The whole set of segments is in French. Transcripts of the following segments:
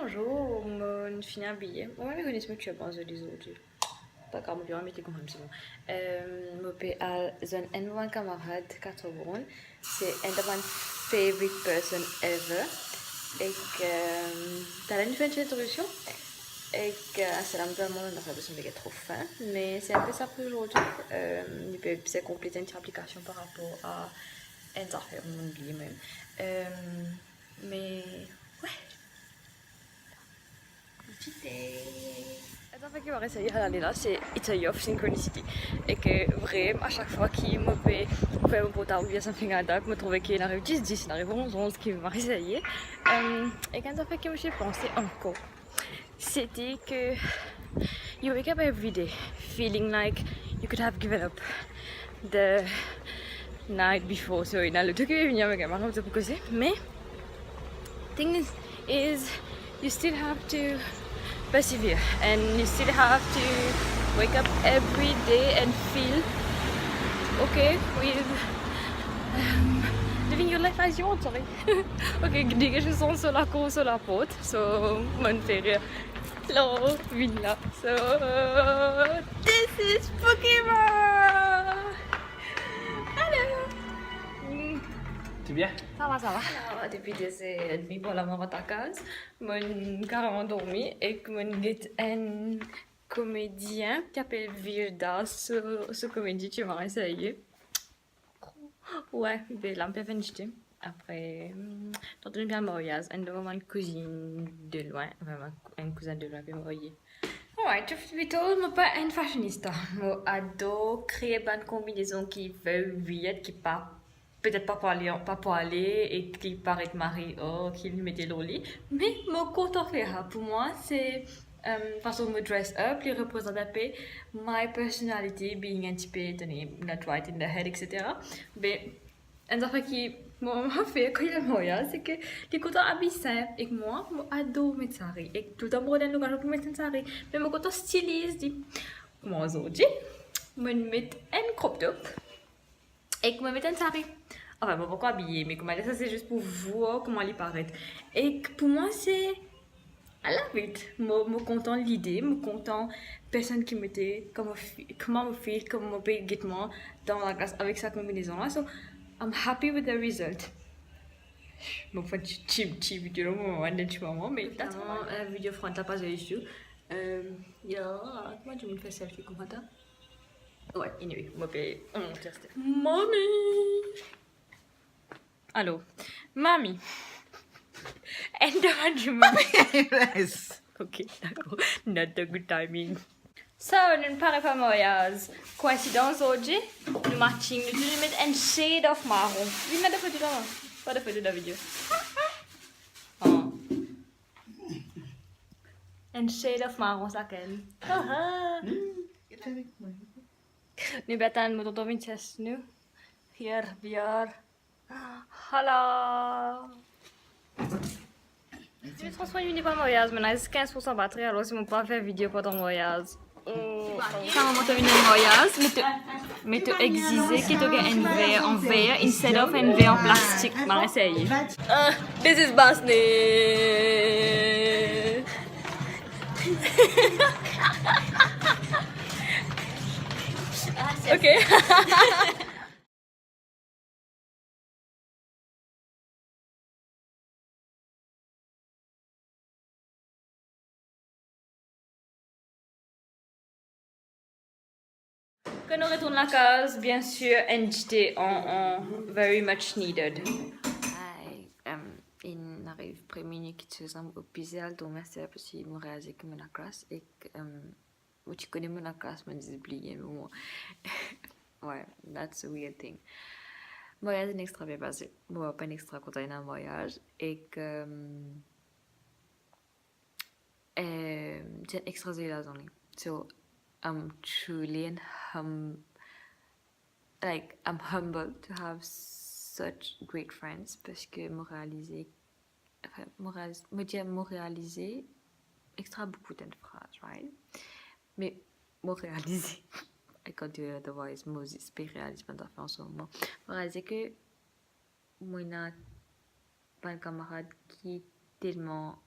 bonjour, je finis habillée. Moi, je connais ce que tu as pensé des autres. Pas comme je vais comme c'est bon. Je suis un camarade 80. C'est un de mes favorite person ever. T'as une fin d'introduction? C'est la même monde, ça besoin de trop fin. Mais c'est un peu ça pour aujourd'hui. C'est compléter une application par rapport à une affaire, mon oublie même. Mais ouais. La fait que je vais essayer d'aller là, c'est It's a Youth Synchronicity. Et que vraiment, à chaque fois qu'il me fait un potard ou bien something like that, je me trouve qu'il arrive 10-10, il arrive 11-11, qu'il va essayer. Et quand ça fait que j'ai pensé encore, c'était que you wake up every day feeling like you could have given up the night before. So, il y a le truc qui est venu avec moi, je ne sais pas pourquoi c'est. Mais, thing is, you still have to persevere and you still have to wake up every day and feel okay with living your life as you want. Sorry. Okay, dingen sont sur la cour, sur la porte, so mon frère hello villa, so this is Pokémon. Hello. Tu bien? Ça va, ça va. Alors, depuis des demi pour la mort à ta case, mon carrément dormi et que mon get un comédien qui s'appelle Virda, ce comédie, tu vas essayer. Ouais, ben là, on peut finir. Après, dans une bien mariage, un de ma cousine de loin, enfin, un cousin de loin, puis marié. Alright, truth be told, je suis pas une fashionista. Je adore créer plein de combinaisons qui veulent weird, qui pas peut-être pas parler et qui paraît marié ou qui lui mettait au lit. Mais mon compte en fait, pour moi, c'est façon de me dress up, qui représente un peu my personality, being un petit peu not right in the head, etc. Mais une affaire qui m'a fait quand il a mariage, c'est que les coton habillés simples et que moi, j'adore mettre ça. Et que tout le temps, moderne, nous allons mettre ça. Mais mon coton styliste, dit, moi aujourd'hui, je mets un crop top et que je mets un sari. Enfin, bon, pourquoi habiller, mais comment dire ça, c'est juste pour voir comment il paraît. Et que pour moi, c'est à la vite. Je content l'idée, je content personne qui mettait comment me fait, comment me paye guettement dans la classe avec sa combinaison là. So, I'm happy with the result. Je me fais cheap vidéo, mais that's all. Vidéo front la page YouTube. Comment tu me fais selfie comme ça? Ouais, anyway, je vais tester. Mommy! Allô? Mamie! And tu me Yes. Ok, d'accord. Not a good timing. So, nous parlons pas mariage. Coïncidence aujourd'hui, nous matching, nous mettre un shade of marron. Oui, mais de photo là. Pas de photo de la vidéo. Oh. Un shade of marron, ça qu'elle. Nu betan mo to Vinces nu. Hier, biar. Hallo. Je vais transformer une pas mariage, mais j'ai 15% de batterie, alors si je ne pas faire vidéo pendant le mariage. Quand on monte une mariage, mais tu exiger que tu aies un verre en verre instead of un verre en plastique. Je vais essayer. This is Basney. Okay. Quand on retourne la case, bien sûr, NGT en very much needed. Il arrive premier qui se sent officiel, donc merci parce qu'il me réalise que mon classe et que tu connais mon classe, mais j'ai oublié moi. Ouais, that's a weird thing. Voyage est extra bien passé. Moi, pas un extra content d'un voyage et que j'ai extra zélé la journée. So, I'm truly I'm humbled to have such great friends parce que me réaliser extra beaucoup de phrases, right? Mais me réaliser, I can't do it otherwise, moi j'espère réaliser pas d'affaires en ce moment. Me réaliser que moi n'a pas un camarade qui est tellement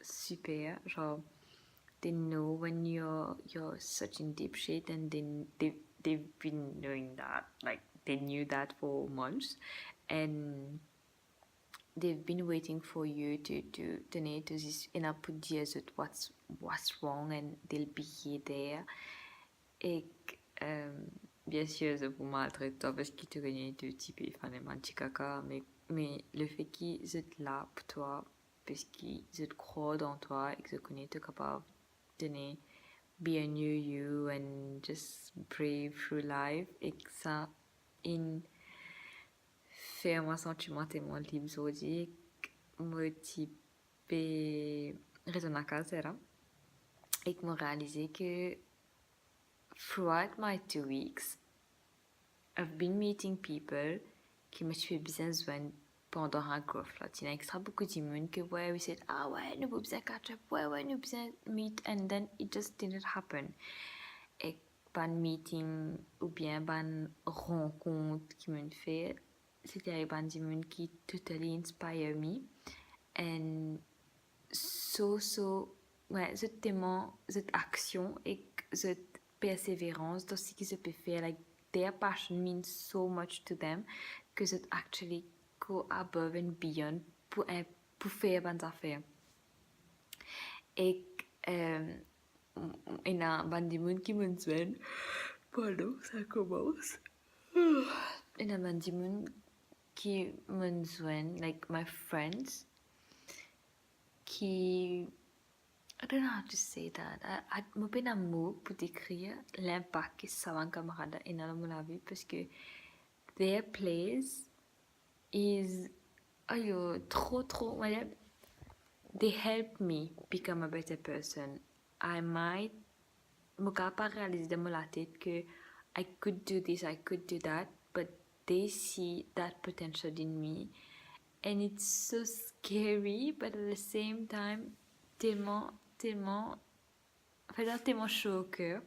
super. Genre, they know when you're such in deep shit, and they've been knowing that. Like, they knew that for months, and they've been waiting for you to donate to this input deals with what's wrong, and they'll be there. Et bien sûr, c'est pour maltraiter parce qu'ils te connaissent de type enfin les manchi caca, mais le fait qu'ils soient là pour toi parce qu'ils se croient dans toi et qu'ils connaissent tu capable de donner be a new you and just brave through life, et que ça in fait un sentiment tellement libre aujourd'hui, me type raison à casa era, et que me réaliser que throughout my 2 weeks, I've been meeting people qui me fait besoin pendant un growth là. Il y a extra beaucoup de monde que ouais, we said, ah ouais, nous besoin catch up, ouais, nous besoin meet, and then it just didn't happen. Et ban meeting ou bien ban rencontre qui me fait, c'était ban de monde qui totally inspire me, and ouais, cette tellement, cette action et cette persévérance dans ce qui se peut faire, like their passion means so much to them que c'est actually go above and beyond pour faire bonnes affaires. Et il y a un band de monde qui me soigne. Pardon, ça commence. Il y a un band de monde qui me soigne, like my friends, qui... I don't know how to say that. Je n'ai pas un mot pour décrire l'impact que ça a un camarade dans mon vie, parce que their place is trop. They help me become a better person. I might me pas réaliser dans ma tête que I could do this, I could do that, but they see that potential in me, and it's so scary, but at the same time tellement chaud au cœur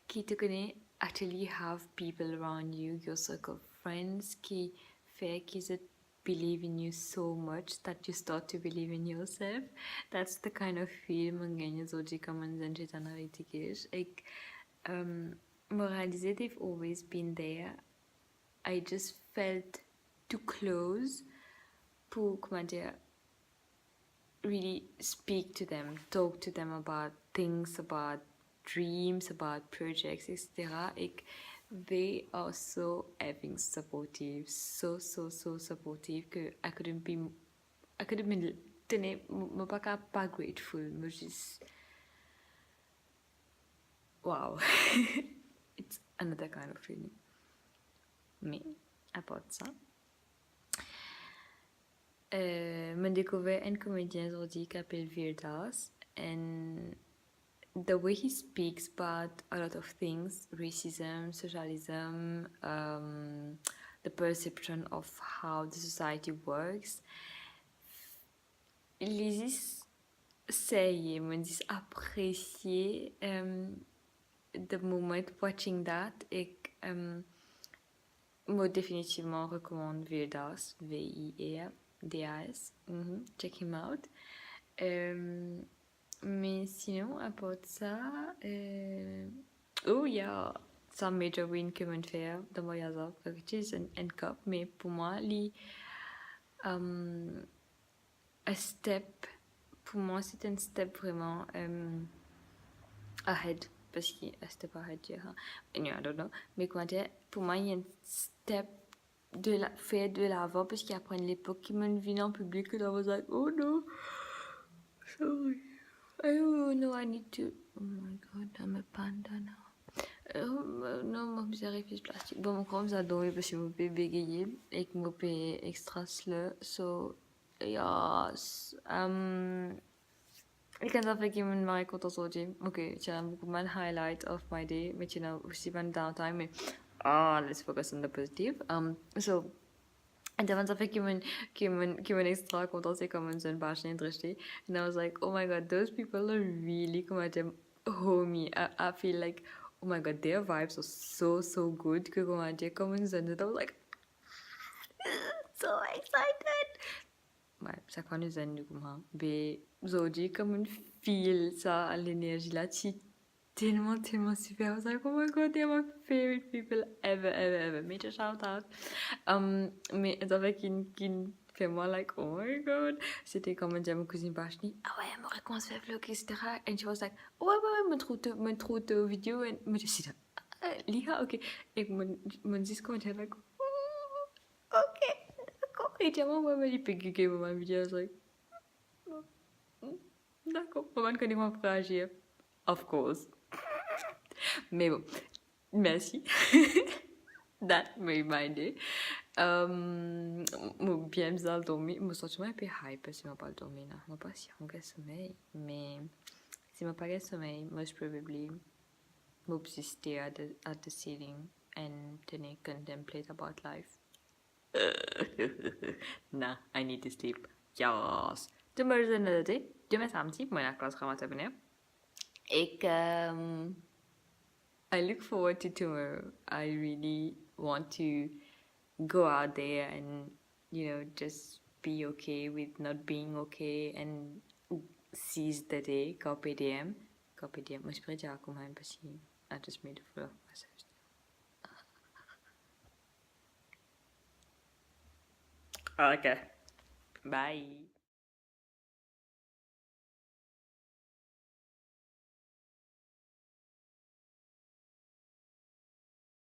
qui te connaît. Actually, you have people around you, your circle of friends, qui fait qu'ils believe in you so much that you start to believe in yourself. That's the kind of feeling manganya zoji kaman zanjit analytikish. Like, moraliser, they've always been there. I just felt too close pour, comment dire, really speak to them, talk to them about things, about dreams, about projects, etc. They are so effing supportive, so supportive que I couldn't be, tenez, me pas grateful, me juste, wow. It's another kind of feeling. Mais, à part ça, j'ai découvert un comédien aujourd'hui qui s'appelle Virdas, and the way he speaks about a lot of things, racism, socialism, the perception of how the society works, les essayer, me dis apprécier the moment watching that, et moi définitivement recommande Virdas, Virdas, check him out. Mais sinon, à part ça, il y a some major win que je fais dans mon yazar, which is un cup, mais pour moi, a step, pour moi, c'est un step vraiment ahead, parce qu'il y a un step ahead, I don't know, mais comment dire, pour moi, il y a un step fait de l'avant, parce qu'il y a après l'époque qui me vient en public, et I was like, oh no, sorry. Oh no, I need to. Oh my god, I'm a panda now. Non, mon bizarre fils plastique. Bon, mon corps vous adore parce que vous pouvez bégayer et que vous pouvez extra slur. So, yes. Ik kan dat ik in mijn kont als oji. Okay, tiens, beaucoup mijn highlight of my day. Mais tu know, aussi mijn downtime. Mais, let's focus on the positive. So. And then once I think came extra content, c'est comme une page interesting. And I was like, oh my god, those people are really comment dire, homie. I feel like, oh my god, their vibes are so good que comment dire, comme une zone. I was like, so excited. ouais, ça quand nous aime du coup, hein. Mais aujourd'hui, comme une file, ça, l'énergie là, c'est tellement super. I was like, oh my god, they're my favorite people ever. Major shout out. Mais avec qui fait moi, like, oh my god. C'était comme un diamant cousine Bachni. Ah ouais, moi, qu'on se fait vlog, etc. And she was like, oh ouais, me trouve de vidéo. Et me dit, c'est Liha, ok. Et me dit, comment dire, like, ok, d'accord. Et diamant, moi, me dit, piqué, ma vidéo. I was like, d'accord. Maman connaît moi pour agir. Of course. Mais bon, merci. That made my day. Bien bizarre dormir. Me sens un peu hype si je pas dormir. Je ne sais pas si je sommeil. Mais si je n'ai pas sommeil, most probably je vais stay at the ceiling and then contemplate about life. Nah, I need to sleep. Yes. Tomorrow's another day. Demain samedi, moi la classe commence à venir. Et I look forward to tomorrow. I really want to go out there and, just be okay with not being okay and seize the day. Carpe diem. Carpe diem. Moi, je pourrais dire quand même parce que I just made a fool of myself. Okay. Bye.